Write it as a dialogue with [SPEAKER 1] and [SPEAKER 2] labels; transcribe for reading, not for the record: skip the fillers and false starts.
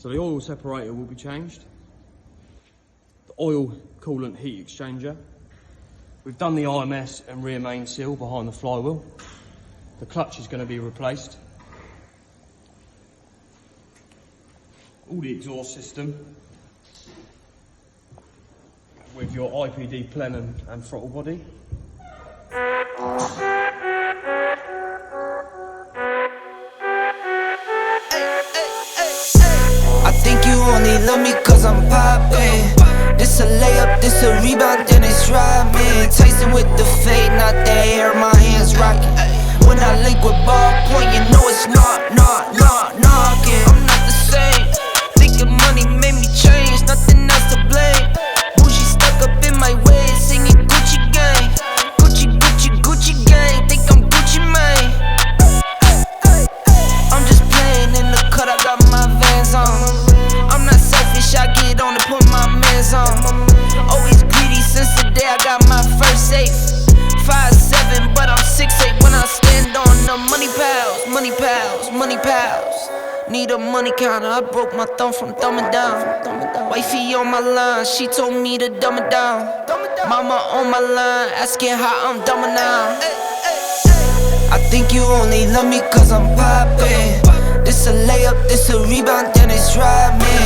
[SPEAKER 1] So the oil separator will be changed. The oil coolant heat exchanger. We've done the IMS and rear main seal behind the flywheel. The clutch is going to be replaced. All the exhaust system with your IPD plenum and throttle body.
[SPEAKER 2] I think you only love me cause I'm poppin'. This a layup, this a rebound, then it's driving. Tyson with the fade, not the hair, my hands rockin'. When I link with ballpoint, you know it's knockin'. I'm not the same. Thinking money made me change, nothing else to blame. Bougie stuck up in my ways, singing Gucci gang. Gucci gang, think I'm Gucci Mane. I'm just playing in the cut, I got my Vans on. I'm not selfish, I get on and put my mans on. Always greedy since the day I got my first safe. 5'7", but I'm 6'8" when I stand on the money pals. Need a money counter, I broke my thumb from thumbing down. Wifey on my line, she told me to dumb it down. Mama on my line, asking how I'm dumbing now. I think you only love me cause I'm poppin'. This a layup, this a rebound, then it's driving.